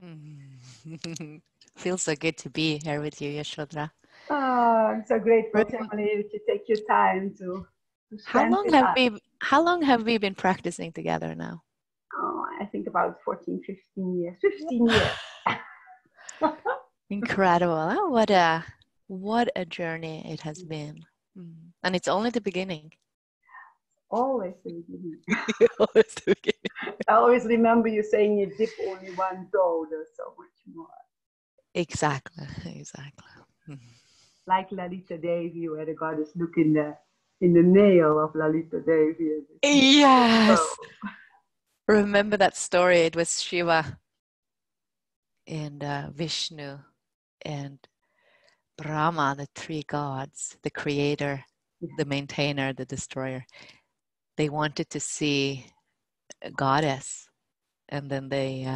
Mm. Feels so good to be here with you, Yashodhara. Oh, I'm so grateful, Chameli, that you take your time to How spend long with have us. we been practicing together now? Oh, I think about 14, 15 years. 15 years. Incredible. Oh, what a journey it has been. And it's only the beginning. Always the beginning. Always the beginning. I always remember you saying you dip only one toe, there's so much more. Exactly. Like Lalita Devi, where the goddess look in the nail of Lalita Devi. Yes. Remember that story? It was Shiva and Vishnu and Brahma, the three gods, the creator, the maintainer, the destroyer. They wanted to see a goddess, and then they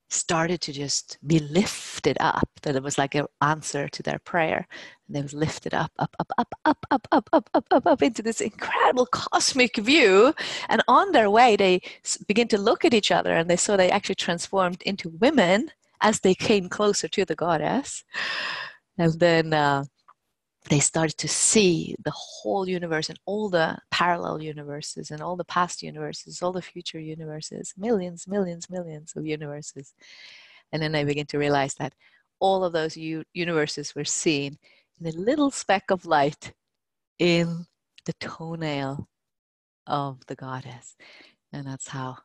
started to just be lifted up. That it was like an answer to their prayer, and they was lifted up into this incredible cosmic view. And on their way, they begin to look at each other, and they saw they actually transformed into women as they came closer to the goddess. And then they started to see the whole universe and all the parallel universes and all the past universes, all the future universes, millions of universes. And then they begin to realize that all of those universes were seen in a little speck of light in the toenail of the goddess. And that's how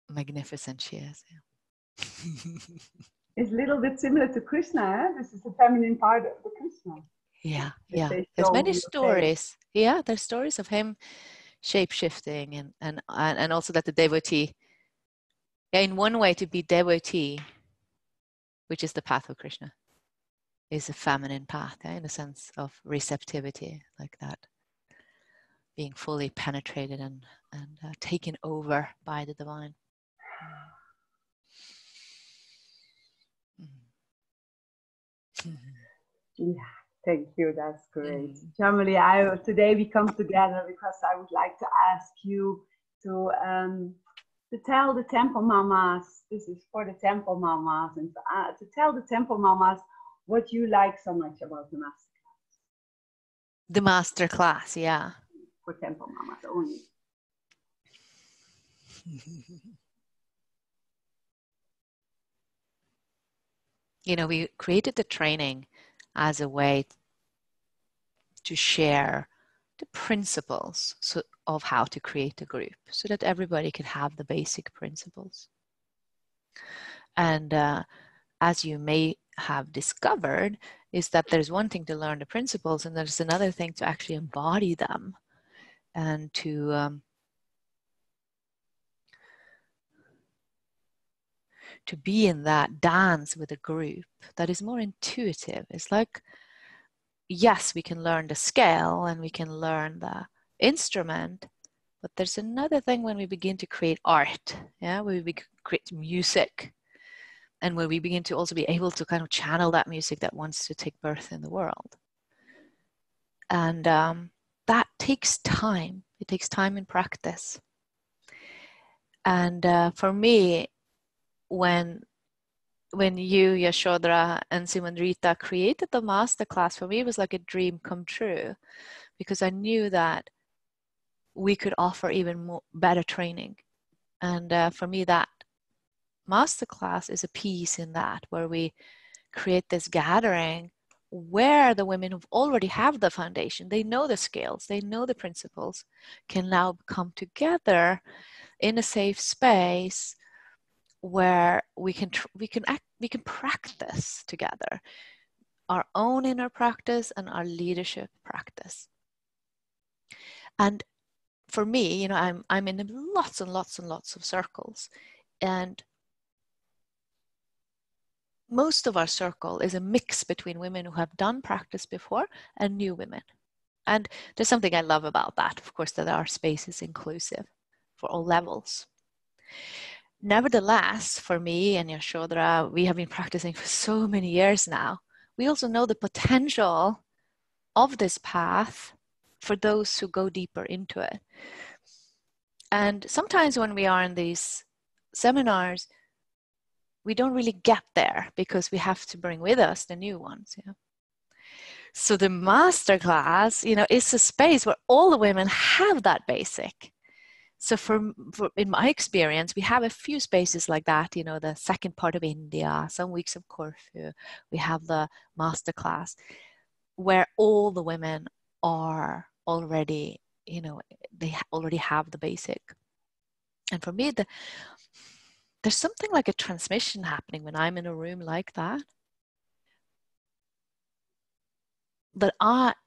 magnificent she is. It's a little bit similar to Krishna. This is the feminine part of the Krishna. Yeah. There's many stories. Yeah, there's stories of him shape-shifting and also that the devotee, in one way to be devotee, which is the path of Krishna, is a feminine path, in a sense of receptivity, like that, being fully penetrated and taken over by the divine. Yeah, thank you. That's great. Chameli, today we come together because I would like to ask you to tell the temple mamas, this is for the temple mamas, and to tell the temple mamas what you like so much about the masterclass. The masterclass, yeah. For temple mamas only. We created the training as a way to share the principles of how to create a group so that everybody could have the basic principles. And as you may have discovered, is that there's one thing to learn the principles and there's another thing to actually embody them and to be in that dance with a group that is more intuitive. It's like, yes, we can learn the scale and we can learn the instrument, but there's another thing when we begin to create art, when we create music, and when we begin to also be able to kind of channel that music that wants to take birth in the world. And that takes time. It takes time in practice. And for me, when you, Yashodhara, and Simandrita created the masterclass, for me it was like a dream come true, because I knew that we could offer even more better training. And for me, that masterclass is a piece in that, where we create this gathering where the women who already have the foundation, they know the scales, they know the principles, can now come together in a safe space where we can practice together our own inner practice and our leadership practice. And for me, I'm in lots and lots and lots of circles, and most of our circle is a mix between women who have done practice before and new women. And there's something I love about that, of course, that our space is inclusive for all levels. Nevertheless, for me and Yashodhara, we have been practicing for so many years now. We also know the potential of this path for those who go deeper into it. And sometimes when we are in these seminars, we don't really get there because we have to bring with us the new ones. Yeah. So the masterclass, is a space where all the women have that basic. So in my experience, we have a few spaces like that, the second part of India, some weeks of Corfu, we have the masterclass where all the women are already, they already have the basic. And for me, there's something like a transmission happening when I'm in a room like that. That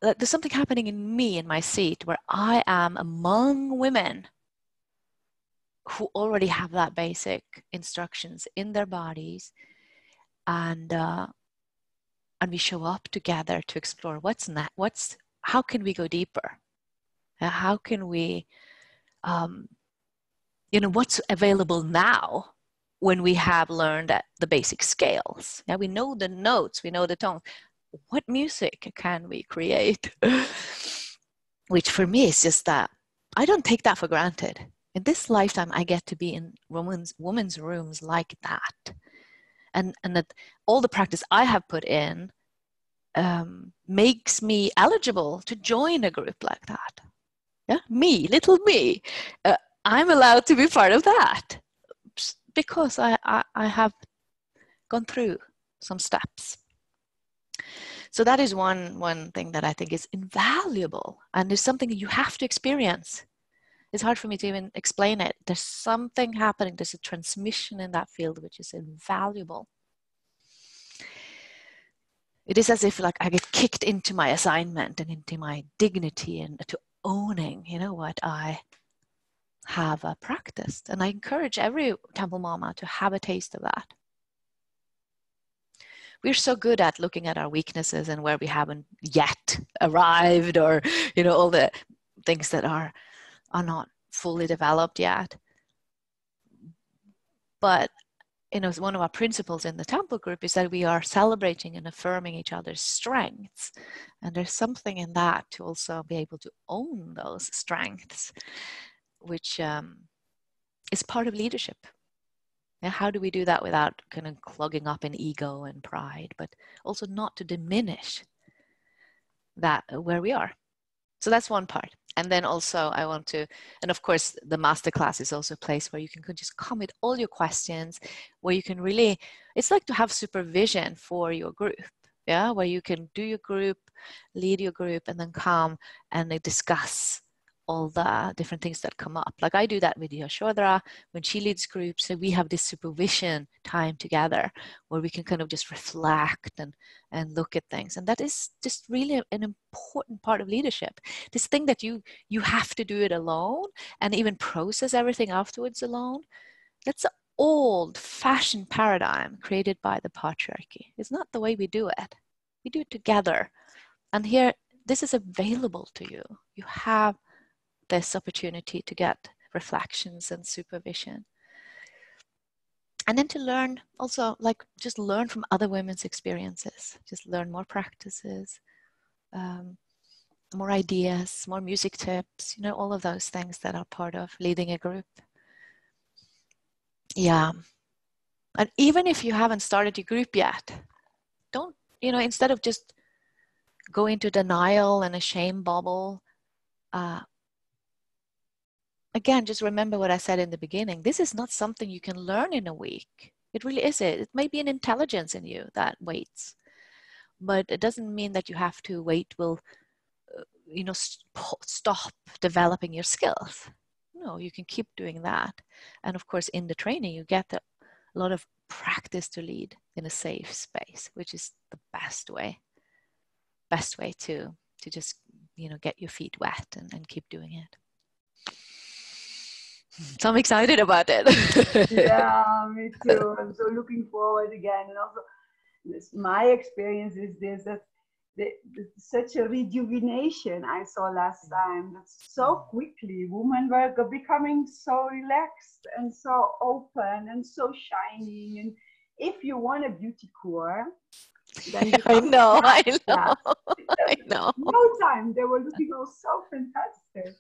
there's something happening in me, in my seat, where I am among women who already have that basic instructions in their bodies, and we show up together to explore how can we go deeper? How can we, what's available now when we have learned the basic scales? Yeah, we know the notes, we know the tones. What music can we create? Which for me is just that I don't take that for granted. In this lifetime, I get to be in women's rooms like that. And that all the practice I have put in makes me eligible to join a group like that. Yeah, little me. I'm allowed to be part of that because I have gone through some steps. So that is one thing that I think is invaluable, and is something you have to experience. It's hard for me to even explain it. There's something happening. There's a transmission in that field which is invaluable. It is as if like I get kicked into my assignment and into my dignity and to owning, what I have practiced. And I encourage every Temple Mama to have a taste of that. We're so good at looking at our weaknesses and where we haven't yet arrived, or, all the things that are not fully developed yet. But, one of our principles in the Temple group is that we are celebrating and affirming each other's strengths. And there's something in that to also be able to own those strengths, which is part of leadership. Now, how do we do that without kind of clogging up in ego and pride, but also not to diminish that where we are? So that's one part. And then also I want to, and of course the masterclass is also a place where you can just come with all your questions, where you can really, it's like to have supervision for your group. Yeah, where you can do your group, lead your group, and then come and they discuss all the different things that come up. Like I do that with Yashodhara when she leads groups. So we have this supervision time together where we can kind of just reflect and look at things. And that is just really an important part of leadership. This thing that you have to do it alone and even process everything afterwards alone. That's an old-fashioned paradigm created by the patriarchy. It's not the way we do it. We do it together. And here, this is available to you. You have this opportunity to get reflections and supervision. And then to learn also, like just learn from other women's experiences, just learn more practices, more ideas, more music tips, all of those things that are part of leading a group. Yeah. And even if you haven't started your group yet, don't, instead of just go into denial and a shame bubble, again, just remember what I said in the beginning. This is not something you can learn in a week. It really isn't. It may be an intelligence in you that waits, but it doesn't mean that you have to wait will, stop developing your skills. No, you can keep doing that. And of course, in the training, you get a lot of practice to lead in a safe space, which is the best way to just, get your feet wet and keep doing it. So I'm excited about it. Yeah, me too. I'm so looking forward again. And also, my experience is this, that such a rejuvenation I saw last time. That so quickly women were becoming so relaxed and so open and so shining. And if you want a beauty core, then you I know. No time, they were looking all so fantastic.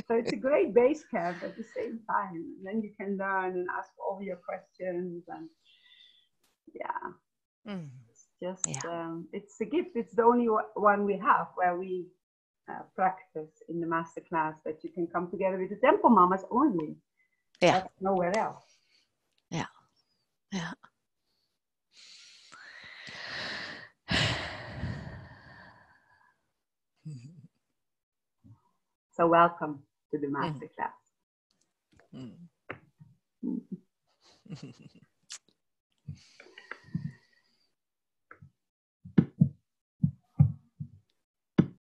So it's a great base camp at the same time. And then you can learn and ask all your questions. And Yeah. Mm. It's just, Yeah. it's a gift. It's the only one we have where we practice in the masterclass, that you can come together with the temple mamas only. Yeah. That's nowhere else. Yeah. Yeah. So welcome to the masterclass. Mm. Mm.